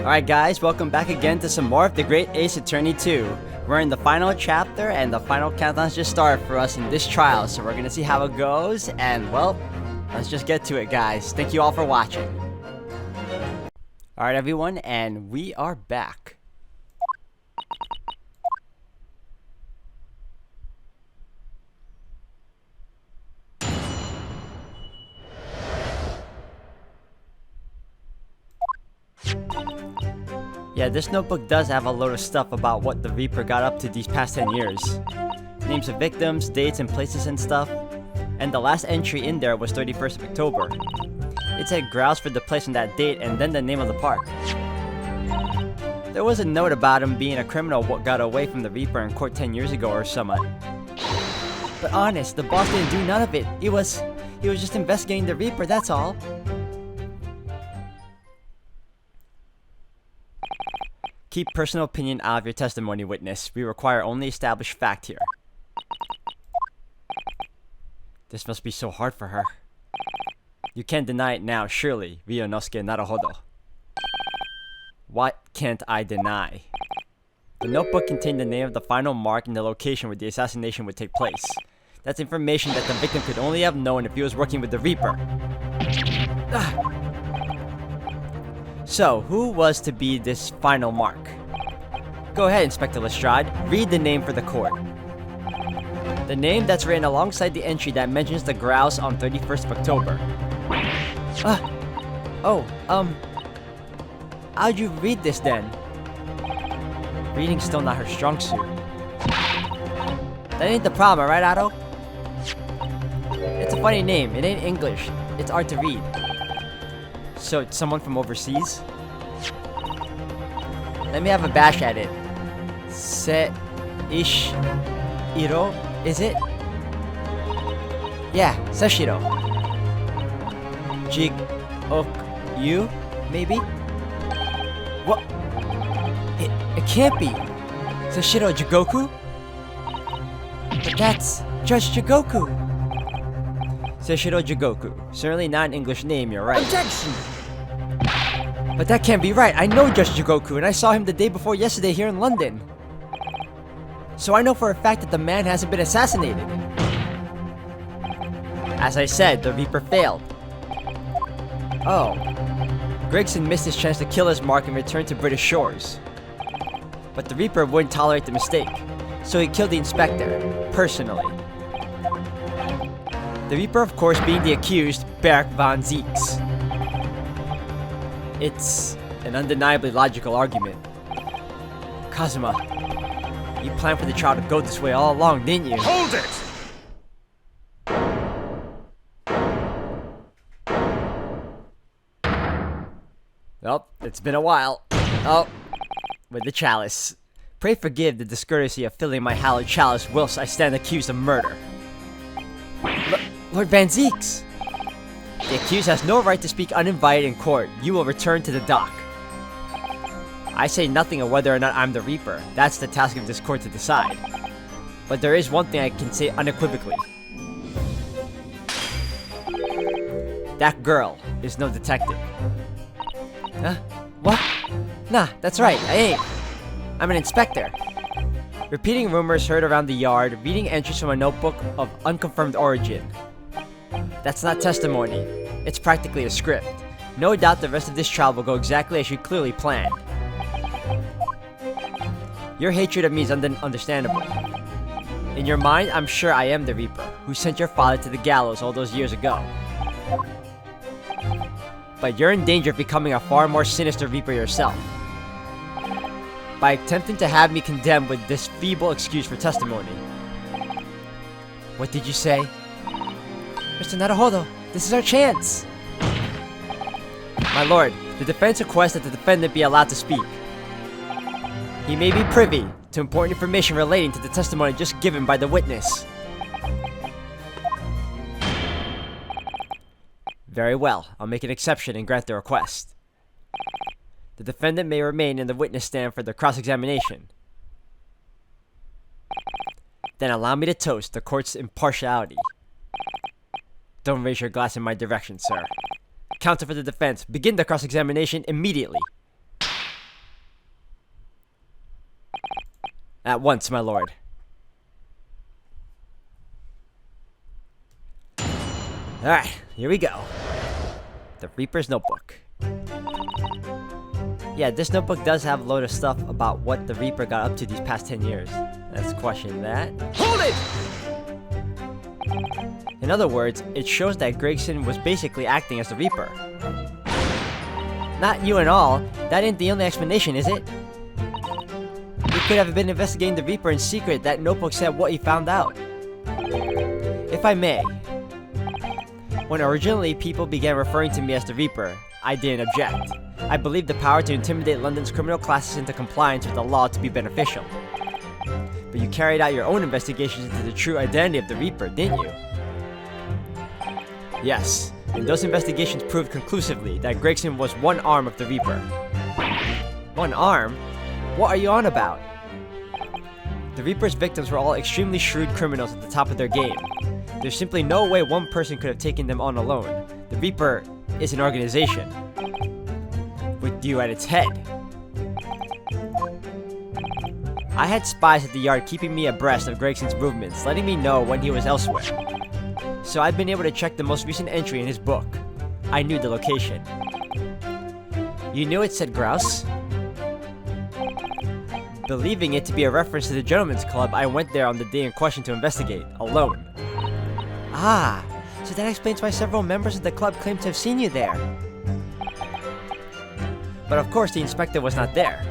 Alright guys, welcome back again to some more of The Great Ace Attorney 2. We're in the final chapter and the final countdowns just started for us in this trial, so we're gonna see how it goes, and well, let's just get to it guys. Thank you all for watching. Alright everyone, and we are back. Yeah, this notebook does have a load of stuff about what the Reaper got up to these past 10 years. Names of victims, dates and places and stuff. And the last entry in there was 31st of October. It said grouse for the place on that date and then the name of the park. There was a note about him being a criminal what got away from the Reaper in court 10 years ago or something. But honest, the boss didn't do none of it. He was just investigating the Reaper, that's all. Keep personal opinion out of your testimony, witness. We require only established fact here. This must be so hard for her. You can't deny it now, surely, Ryunosuke Naruhodo. What can't I deny? The notebook contained the name of the final mark and the location where the assassination would take place. That's information that the victim could only have known if he was working with the Reaper. So, who was to be this final mark? Go ahead, Inspector Lestrade. Read the name for the court. The name that's written alongside the entry that mentions the grouse on 31st of October. How'd you read this then? Reading's still not her strong suit. That ain't the problem, alright, Otto? It's a funny name. It ain't English. It's hard to read. So it's someone from overseas? Let me have a bash at it. Se-ish-iro, is it? Yeah, Seshiro. Jig-ok-yu, maybe? What? It can't be. Seshiro Jigoku? But that's Judge Jigoku. Seshiro Jigoku. Certainly not an English name, you're right. Objection! But that can't be right. I know Judge Jigoku, and I saw him the day before yesterday here in London. So I know for a fact that the man hasn't been assassinated. As I said, the Reaper failed. Oh. Gregson missed his chance to kill his mark and return to British shores. But the Reaper wouldn't tolerate the mistake, so he killed the inspector, personally. The Reaper, of course, being the accused, Berk van Zieks. It's an undeniably logical argument. Kazuma, you planned for the trial to go this way all along, didn't you? Hold it! Well, it's been a while. Oh, with the chalice. Pray forgive the discourtesy of filling my hallowed chalice whilst I stand accused of murder. Lord Van Zieks! The accused has no right to speak uninvited in court. You will return to the dock. I say nothing of whether or not I'm the Reaper. That's the task of this court to decide. But there is one thing I can say unequivocally. That girl is no detective. Huh? What? Nah, that's right, I ain't. I'm an inspector. Repeating rumors heard around the yard, reading entries from a notebook of unconfirmed origin. That's not testimony. It's practically a script. No doubt the rest of this trial will go exactly as you clearly planned. Your hatred of me is understandable. In your mind, I'm sure I am the Reaper, who sent your father to the gallows all those years ago. But you're in danger of becoming a far more sinister Reaper yourself. By attempting to have me condemned with this feeble excuse for testimony. What did you say? Mr. Naruhodo, this is our chance! My lord, the defense requests that the defendant be allowed to speak. He may be privy to important information relating to the testimony just given by the witness. Very well, I'll make an exception and grant the request. The defendant may remain in the witness stand for the cross-examination. Then allow me to toast the court's impartiality. Don't raise your glass in my direction, sir. Counsel for the defense, begin the cross-examination immediately. At once, my lord. Alright, here we go. The Reaper's Notebook. Yeah, this notebook does have a load of stuff about what the Reaper got up to these past 10 years. Let's question that. Hold it! In other words, it shows that Gregson was basically acting as the Reaper. Not you and all, that ain't the only explanation, is it? He could have been investigating the Reaper in secret. That notebook said what he found out. If I may, when originally people began referring to me as the Reaper, I didn't object. I believed the power to intimidate London's criminal classes into compliance with the law to be beneficial. But you carried out your own investigations into the true identity of the Reaper, didn't you? Yes, and those investigations proved conclusively that Gregson was one arm of the Reaper. One arm? What are you on about? The Reaper's victims were all extremely shrewd criminals at the top of their game. There's simply no way one person could have taken them on alone. The Reaper is an organization, with you at its head. I had spies at the yard keeping me abreast of Gregson's movements, letting me know when he was elsewhere. So I've been able to check the most recent entry in his book. I knew the location. You knew it said grouse? Believing it to be a reference to the Gentleman's Club, I went there on the day in question to investigate, alone. Ah, so that explains why several members of the club claim to have seen you there. But of course the inspector was not there,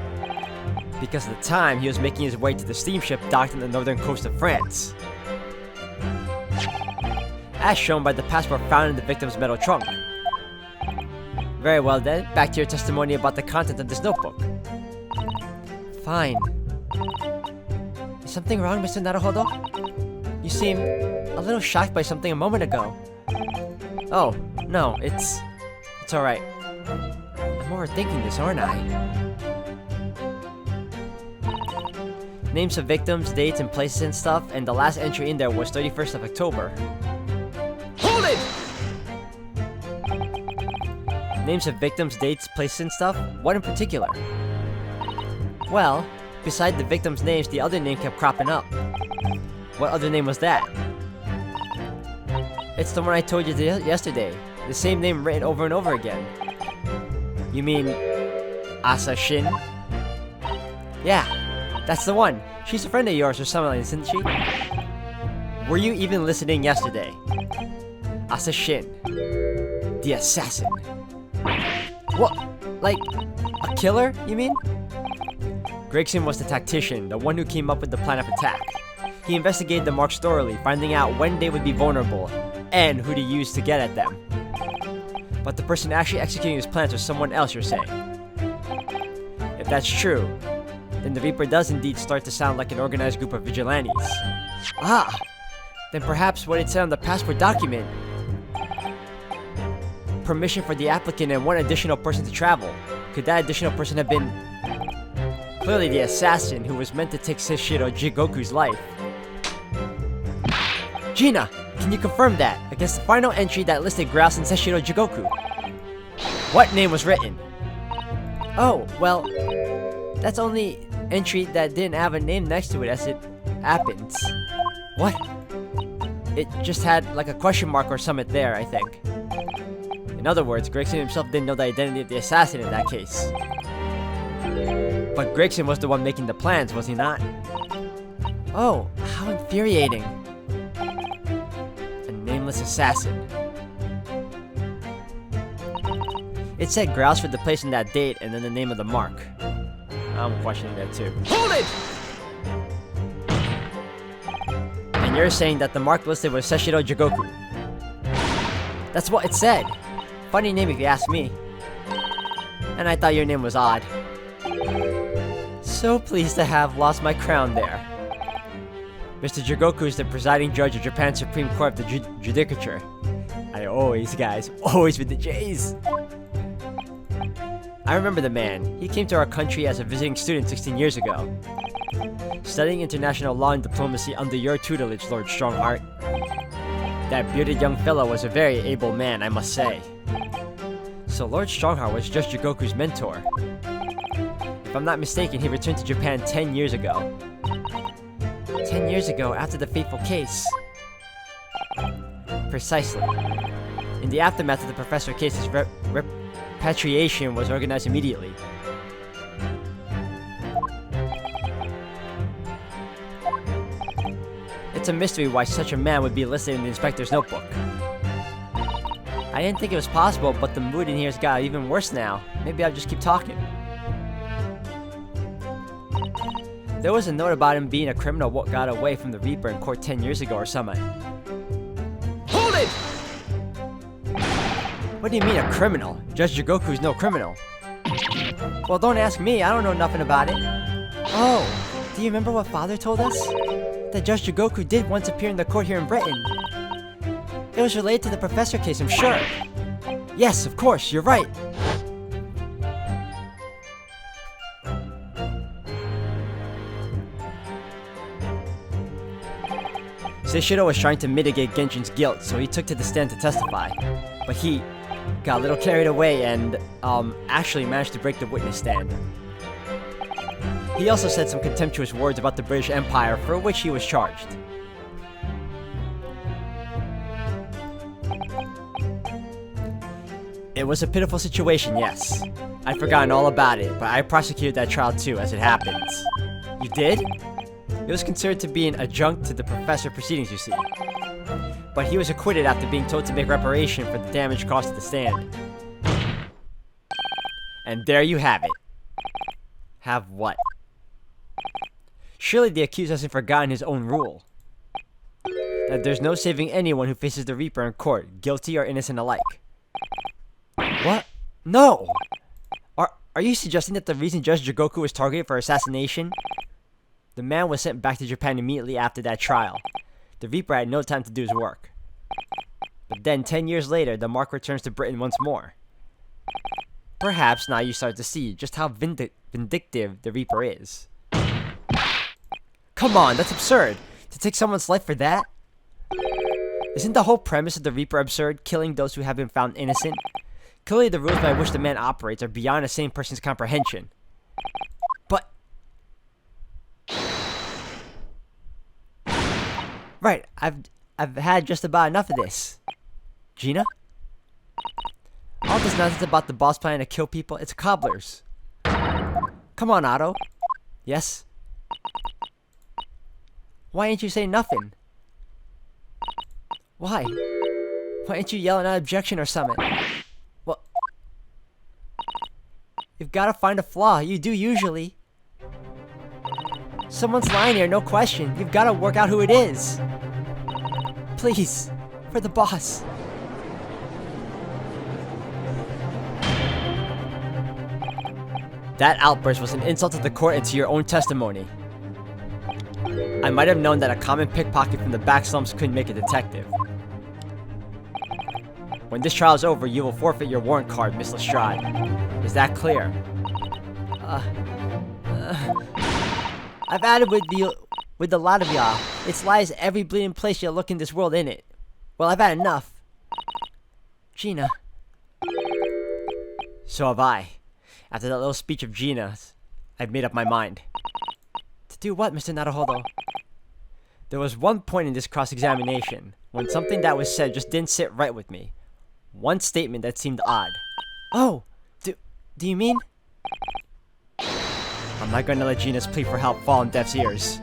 because at the time he was making his way to the steamship docked on the northern coast of France. As shown by the passport found in the victim's metal trunk. Very well then, back to your testimony about the content of this notebook. Fine. Is something wrong, Mr. Naruhodo? You seem a little shocked by something a moment ago. Oh, no, it's alright. I'm overthinking this, aren't I? Names of victims, dates, and places and stuff, and the last entry in there was 31st of October. Hold it! Names of victims, dates, places, and stuff? What in particular? Well, beside the victims' names, the other name kept cropping up. What other name was that? It's the one I told you yesterday. The same name written over and over again. You mean Asa Shin? Yeah, that's the one. She's a friend of yours or something, isn't she? Were you even listening yesterday? Asa Shin. The assassin. What? Like, a killer, you mean? Gregson was the tactician, the one who came up with the plan of attack. He investigated the marks thoroughly, finding out when they would be vulnerable, and who to use to get at them. But the person actually executing his plans was someone else, you're saying? If that's true, then the Reaper does indeed start to sound like an organized group of vigilantes. Ah! Then perhaps what it said on the passport document. Permission for the applicant and one additional person to travel. Could that additional person have been clearly the assassin who was meant to take Seshiro Jigoku's life? Gina, can you confirm that against the final entry that listed Grouse and Seshiro Jigoku? What name was written? Oh, well, that's only entry that didn't have a name next to it as it happens. What? It just had like a question mark or something there, I think. In other words, Gregson himself didn't know the identity of the assassin in that case. But Gregson was the one making the plans, was he not? Oh, how infuriating. A nameless assassin. It said grouse for the place and that date, and then the name of the mark. I'm questioning that too. Hold it! And you're saying that the mark listed was Seshiro Jigoku. That's what it said. Funny name if you ask me. And I thought your name was odd. So pleased to have lost my crown there. Mr. Jigoku is the presiding judge of Japan's Supreme Court of the Judicature. I always, guys, always with the J's. I remember the man. He came to our country as a visiting student 16 years ago. Studying international law and diplomacy under your tutelage, Lord Strongheart. That bearded young fellow was a very able man, I must say. So Lord Strongheart was just Jigoku's mentor. If I'm not mistaken, he returned to Japan 10 years ago. 10 years ago, after the fateful case. Precisely. In the aftermath of the Professor case's repatriation was organized immediately. It's a mystery why such a man would be listed in the inspector's notebook. I didn't think it was possible, but the mood in here's got even worse now. Maybe I'll just keep talking. There was a note about him being a criminal what got away from the Reaper in court 10 years ago or something. Hold it! What do you mean a criminal? Judge Jigoku's no criminal. Well, don't ask me, I don't know nothing about it. Oh, do you remember what Father told us? That Judge Jigoku did once appear in the court here in Britain. It was related to the Professor case, I'm sure. Yes, of course, you're right. Seishiro was trying to mitigate Genshin's guilt, so he took to the stand to testify. But he got a little carried away and, actually managed to break the witness stand. He also said some contemptuous words about the British Empire, for which he was charged. It was a pitiful situation, yes. I'd forgotten all about it, but I prosecuted that trial too, as it happens. You did? It was considered to be an adjunct to the Professor proceedings, you see. But he was acquitted after being told to make reparation for the damage caused to the stand. And there you have it. Have what? Surely the accused hasn't forgotten his own rule. That there's no saving anyone who faces the Reaper in court, guilty or innocent alike. What? No! Are you suggesting that the reason Judge Jigoku was targeted for assassination? The man was sent back to Japan immediately after that trial. The Reaper had no time to do his work. But then, 10 years later, the mark returns to Britain once more. Perhaps now you start to see just how vindictive the Reaper is. Come on, that's absurd! To take someone's life for that? Isn't the whole premise of the Reaper absurd, killing those who have been found innocent? Clearly the rules by which the man operates are beyond a sane person's comprehension. But... Right, I've had just about enough of this. Gina? All this nonsense about the boss planning to kill people, it's cobblers. Come on, Otto. Yes? Why ain't you saying nothing? Why? Why ain't you yelling out objection or something? Well... You've gotta find a flaw, you do usually. Someone's lying here, no question. You've gotta work out who it is. Please, for the boss. That outburst was an insult to the court and to your own testimony. I might have known that a common pickpocket from the back slums couldn't make a detective. When this trial is over, you will forfeit your warrant card, Miss Lestrade. Is that clear? I've added with a lot of y'all. It's lies every bleeding place you look in this world, innit? Well, I've had enough. Gina. So have I. After that little speech of Gina's, I've made up my mind. To do what, Mr. Naruhodo? There was one point in this cross-examination when something that was said just didn't sit right with me. One statement that seemed odd. Oh, do you mean? I'm not gonna let Gina's plea for help fall on deaf ears.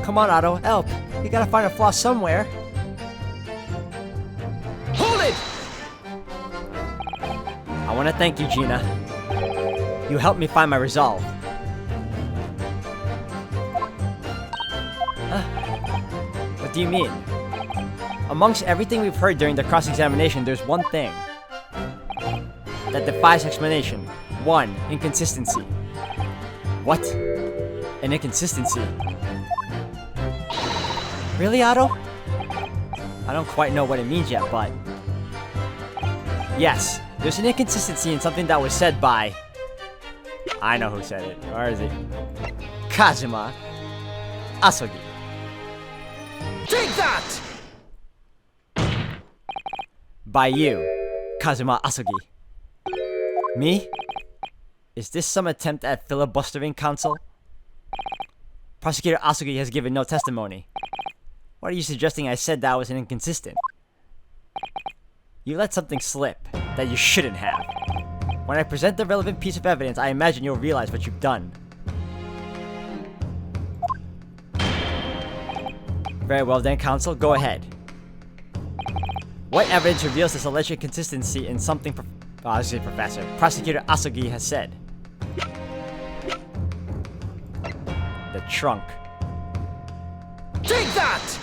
Come on, Otto, help! You gotta find a flaw somewhere. Hold it! I wanna thank you, Gina. You helped me find my resolve. What do you mean? Amongst everything we've heard during the cross-examination, there's one thing that defies explanation. One, inconsistency. What? An inconsistency? Really, Otto? I don't quite know what it means yet, but... Yes, there's an inconsistency in something that was said by... I know who said it. Where is it? Kazuma Asogi. Take that! By you, Kazuma Asogi. Me? Is this some attempt at filibustering, Counsel? Prosecutor Asugi has given no testimony. What are you suggesting I said that was inconsistent? You let something slip that you shouldn't have. When I present the relevant piece of evidence, I imagine you'll realize what you've done. Very well then, counsel, go ahead. What evidence reveals this alleged inconsistency in something Professor Prosecutor Asugi has said? The trunk. Take that!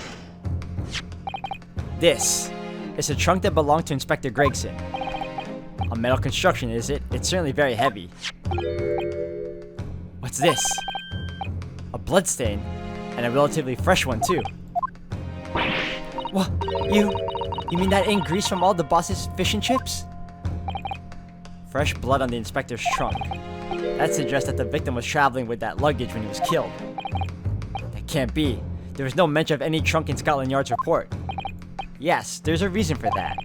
This is a trunk that belonged to Inspector Gregson. A metal construction, is it? It's certainly very heavy. What's this? A bloodstain, and a relatively fresh one too. What? You mean that ink grease from all the boss's fish and chips? Fresh blood on the inspector's trunk. That suggests that the victim was traveling with that luggage when he was killed. That can't be. There was no mention of any trunk in Scotland Yard's report. Yes, there's a reason for that.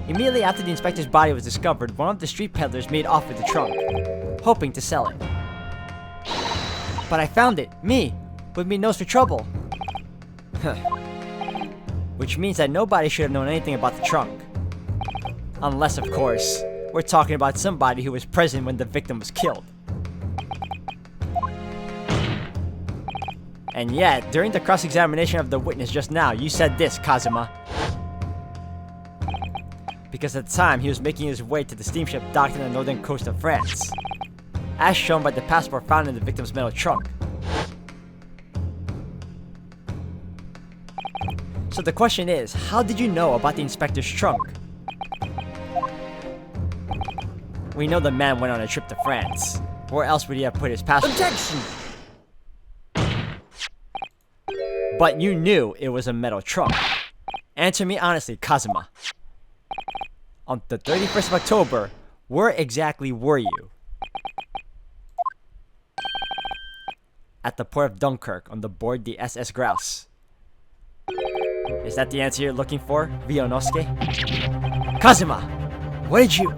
Immediately after the inspector's body was discovered, one of the street peddlers made off with the trunk, hoping to sell it. But I found it, me, with me nose for trouble. Which means that nobody should have known anything about the trunk. Unless, of course, we're talking about somebody who was present when the victim was killed. And yet, during the cross-examination of the witness just now, you said this, Kazuma. Because at the time, he was making his way to the steamship docked in the northern coast of France, as shown by the passport found in the victim's metal trunk. So the question is, how did you know about the inspector's trunk? We know the man went on a trip to France. Where else would he have put his passport? Objection! But you knew it was a metal trunk. Answer me honestly, Kazuma. On the 31st of October, where exactly were you? At the port of Dunkirk on the board the SS Grouse. Is that the answer you're looking for, Ryunosuke? Kazuma! What did you...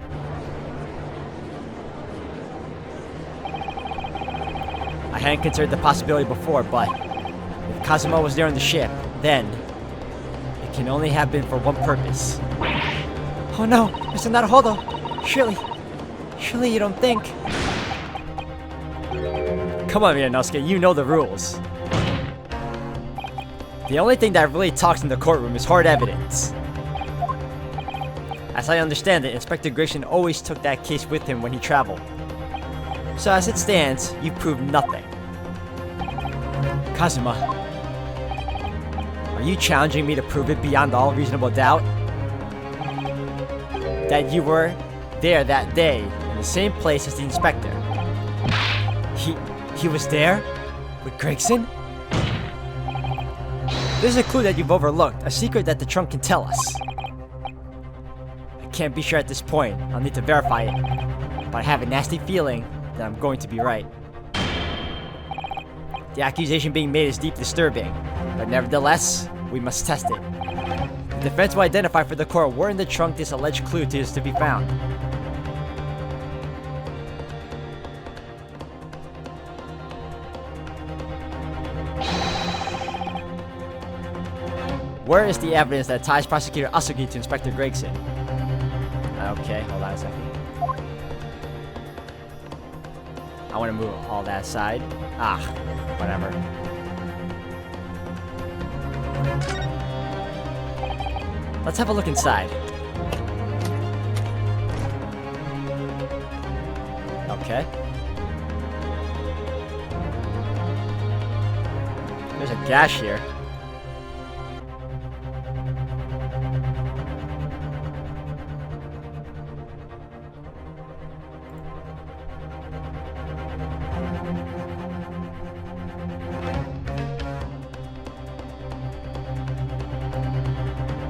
I hadn't considered the possibility before, but if Kazuma was there on the ship, then it can only have been for one purpose. Oh no, Mr. Naruhodo! Surely you don't think... Come on, Ryunosuke, you know the rules. The only thing that really talks in the courtroom is hard evidence. As I understand it, Inspector Gregson always took that case with him when he traveled. So as it stands, you proved nothing. Kazuma, are you challenging me to prove it beyond all reasonable doubt? That you were there that day in the same place as the inspector? He was there? With Gregson? There's a clue that you've overlooked, a secret that the trunk can tell us. I can't be sure at this point, I'll need to verify it, but I have a nasty feeling that I'm going to be right. The accusation being made is deeply disturbing, but nevertheless, we must test it. The defense will identify for the court where in the trunk this alleged clue is to be found. Where is the evidence that ties Prosecutor Asugi to Inspector Gregson? Okay, hold on a second. I want to move all that aside. Whatever. Let's have a look inside. Okay. There's a gash here.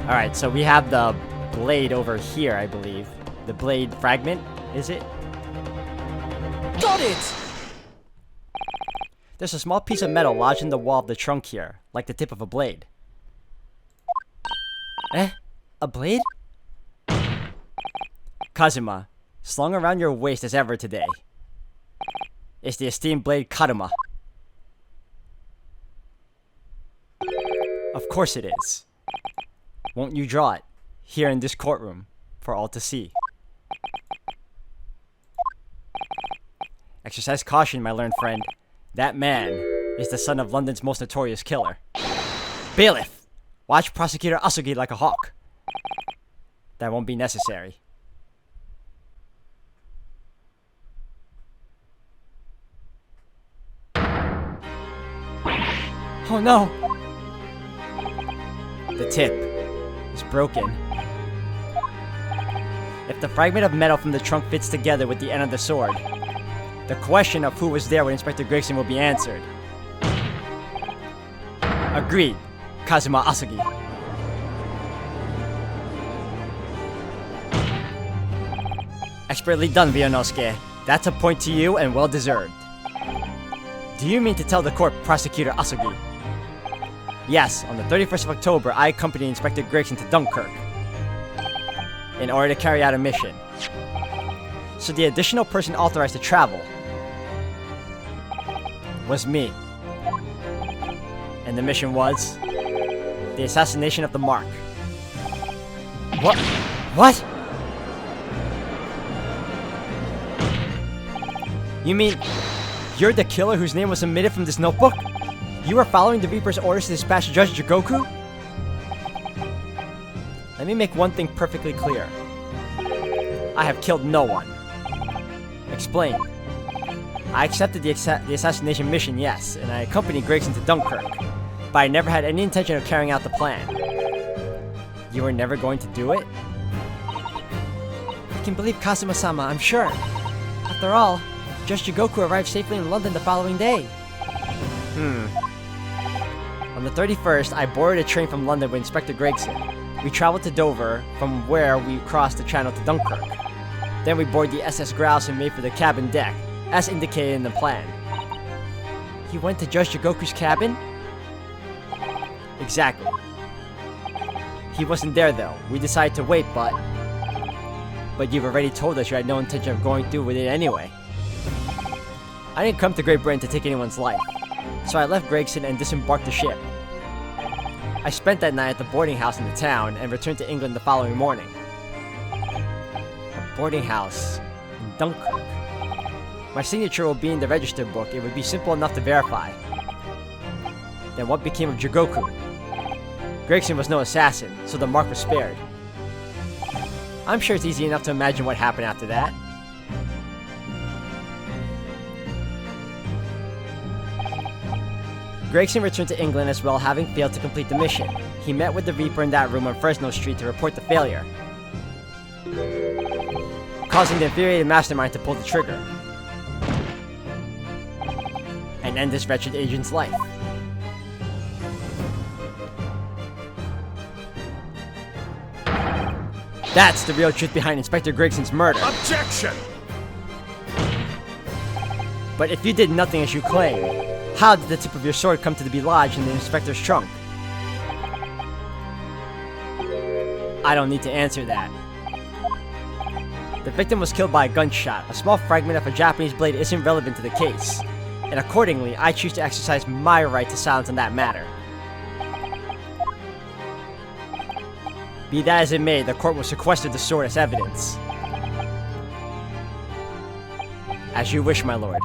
Alright, so we have the blade over here, I believe. The blade fragment, is it? Got it! There's a small piece of metal lodged in the wall of the trunk here, like the tip of a blade. Eh? A blade? Kazuma, slung around your waist as ever today. It's the esteemed blade Karuma. Of course it is. Won't you draw it, here in this courtroom, for all to see? Exercise caution, my learned friend. That man is the son of London's most notorious killer. Bailiff! Watch Prosecutor Asugi like a hawk. That won't be necessary. Oh no! The tip is broken. If the fragment of metal from the trunk fits together with the end of the sword, the question of who was there when Inspector Gregson will be answered. Agreed, Kazuma Asugi. Expertly done, Ryunosuke. That's a point to you and well deserved. Do you mean to tell the court, Prosecutor Asugi? Yes, on the 31st of October, I accompanied Inspector Gregson to Dunkirk in order to carry out a mission. So the additional person authorized to travel was me. And the mission was the assassination of the Mark. What? What? You mean you're the killer whose name was omitted from this notebook? You were following the Reaper's orders to dispatch Judge Jigoku? Let me make one thing perfectly clear. I have killed no one. Explain. I accepted the assassination mission, yes, and I accompanied Gregson to Dunkirk, but I never had any intention of carrying out the plan. You were never going to do it? I can believe Kazuma-sama, I'm sure. After all, Judge Jigoku arrived safely in London the following day. On the 31st, I boarded a train from London with Inspector Gregson. We traveled to Dover, from where we crossed the channel to Dunkirk. Then we boarded the SS Grouse and made for the cabin deck, as indicated in the plan. You went to Judge Jigoku's cabin? Exactly. He wasn't there though. We decided to wait, but you've already told us you had no intention of going through with it anyway. I didn't come to Great Britain to take anyone's life, so I left Gregson and disembarked the ship. I spent that night at the boarding house in the town and returned to England the following morning. A boarding house in Dunkirk. My signature will be in the register book. It would be simple enough to verify. Then what became of Jigoku? Gregson was no assassin, so the mark was spared. I'm sure it's easy enough to imagine what happened after that. Gregson returned to England as well, having failed to complete the mission. He met with the Reaper in that room on Fresno Street to report the failure, causing the infuriated mastermind to pull the trigger and end this wretched agent's life. That's the real truth behind Inspector Gregson's murder. Objection! But if you did nothing as you claim, how did the tip of your sword come to be lodged in the inspector's trunk? I don't need to answer that. The victim was killed by a gunshot. A small fragment of a Japanese blade isn't relevant to the case, and accordingly, I choose to exercise my right to silence on that matter. Be that as it may, the court will sequester the sword as evidence. As you wish, my lord.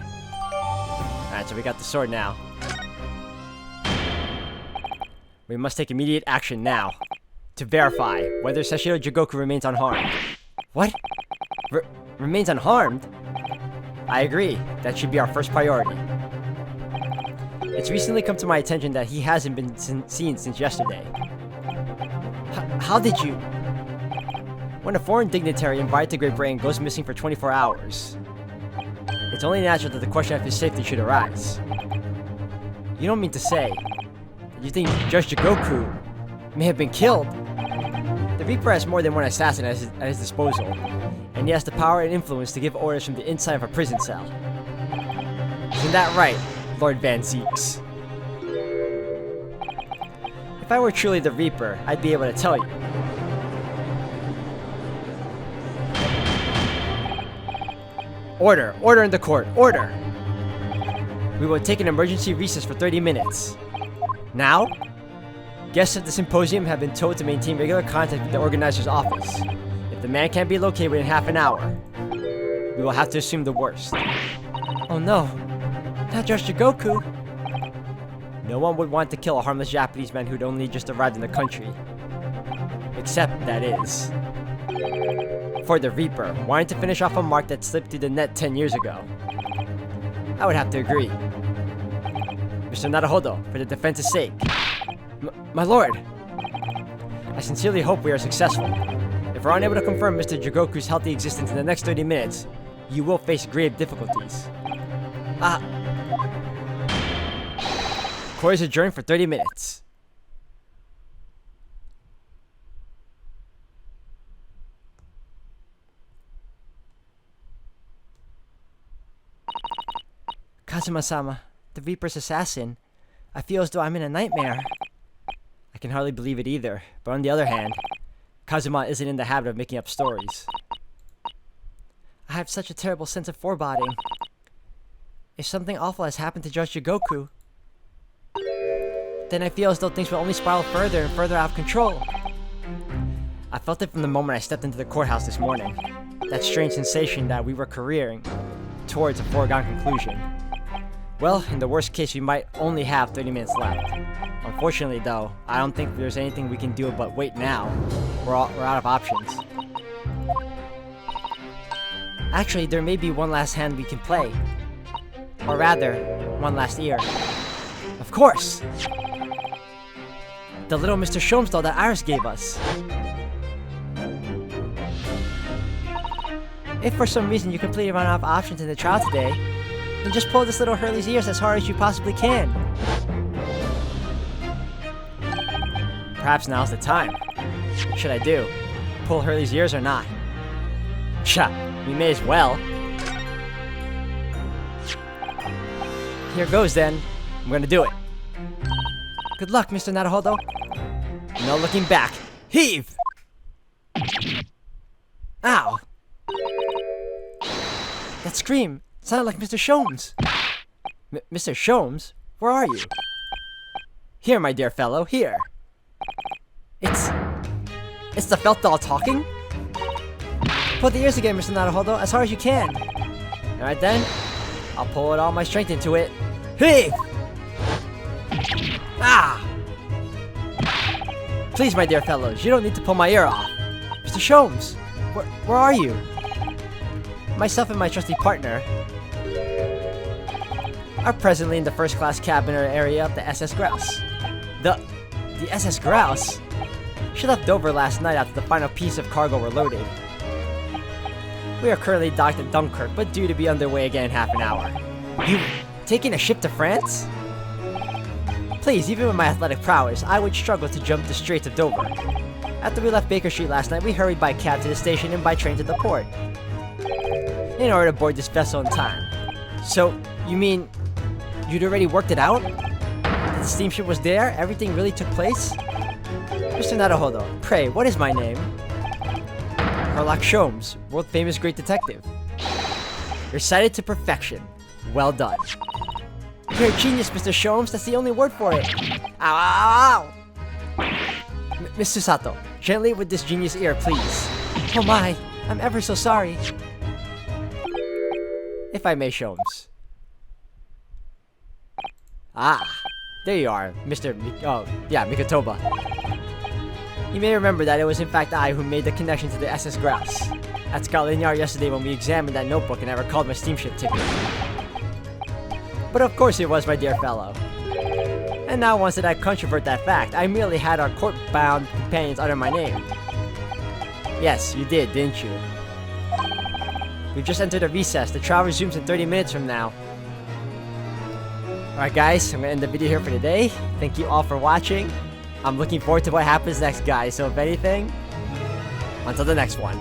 Alright, so we got the sword now. We must take immediate action now to verify whether Seshiro Jigoku remains unharmed. What? Remains unharmed? I agree. That should be our first priority. It's recently come to my attention that he hasn't been seen since yesterday. How did you... When a foreign dignitary invited to Great Britain goes missing for 24 hours, it's only natural that the question of his safety should arise. You don't mean to say that you think Judge Jigoku may have been killed? The Reaper has more than one assassin at his disposal, and he has the power and influence to give orders from the inside of a prison cell. Isn't that right, Lord Van Zeeks? If I were truly the Reaper, I'd be able to tell you. Order! Order in the court! Order! We will take an emergency recess for 30 minutes. Now? Guests of the symposium have been told to maintain regular contact with the organizer's office. If the man can't be located within half an hour, we will have to assume the worst. Oh no, not Judge Jigoku. No one would want to kill a harmless Japanese man who'd only just arrived in the country. Except, that is, for the Reaper, wanting to finish off a mark that slipped through the net 10 years ago. I would have to agree. Mr. Naruhodo, for the defense's sake. My lord! I sincerely hope we are successful. If we're unable to confirm Mr. Jigoku's healthy existence in the next 30 minutes, you will face grave difficulties. Court is adjourned for 30 minutes. Kazuma-sama, the Reaper's assassin. I feel as though I'm in a nightmare. I can hardly believe it either, but on the other hand, Kazuma isn't in the habit of making up stories. I have such a terrible sense of foreboding. If something awful has happened to Judge Jigoku, then I feel as though things will only spiral further and further out of control. I felt it from the moment I stepped into the courthouse this morning. That strange sensation that we were careering towards a foregone conclusion. Well, in the worst case, we might only have 30 minutes left. Unfortunately, though, I don't think there's anything we can do but wait now. We're out of options. Actually, there may be one last hand we can play. Or rather, one last ear. Of course! The little Mr. Sholmes doll that Iris gave us. If for some reason you completely run out of options in the trial today, then just pull this little Hurley's ears as hard as you possibly can. Perhaps now's the time. What should I do? Pull Hurley's ears or not? Cha, we may as well. Here goes then. I'm gonna do it. Good luck, Mr. Naruhodo. No looking back. Heave! Ow! That scream sounded like Mr. Sholmes. Mr. Sholmes? Where are you? Here, my dear fellow, here. It's the felt doll talking? Pull the ears again, Mr. Naruhodo, as hard as you can. Alright then, I'll pull all my strength into it. Hey! Ah! Please, my dear fellows, you don't need to pull my ear off. Mr. Sholmes, where are you? Myself and my trusty partner are presently in the first-class cabin area of the SS Grouse. The SS Grouse? She left Dover last night after the final piece of cargo were loaded. We are currently docked at Dunkirk, but due to be underway again in half an hour. You taking a ship to France? Please, even with my athletic prowess, I would struggle to jump the Straits of Dover. After we left Baker Street last night, we hurried by cab to the station and by train to the port, in order to board this vessel in time. So, you mean you'd already worked it out? The steamship was there? Everything really took place? Mr. Naruhodo, pray, what is my name? Herlock Sholmes, world-famous great detective. You're cited to perfection. Well done. You're a genius, Mr. Sholmes. That's the only word for it. Ow, ow, ow! Miss Susato, gently with this genius ear, please. Oh my, I'm ever so sorry. If I may, Sholmes. Ah, there you are, Mr. Mikotoba. You may remember that it was in fact I who made the connection to the SS Grouse at Scotland Yard yesterday when we examined that notebook and I recalled my steamship ticket. But of course it was, my dear fellow. And now once that I controvert that fact, I merely had our court-bound companions under my name. Yes, you did, didn't you? We've just entered a recess. The trial resumes in 30 minutes from now. Alright guys, I'm gonna end the video here for today. Thank you all for watching. I'm looking forward to what happens next, guys. So if anything, until the next one.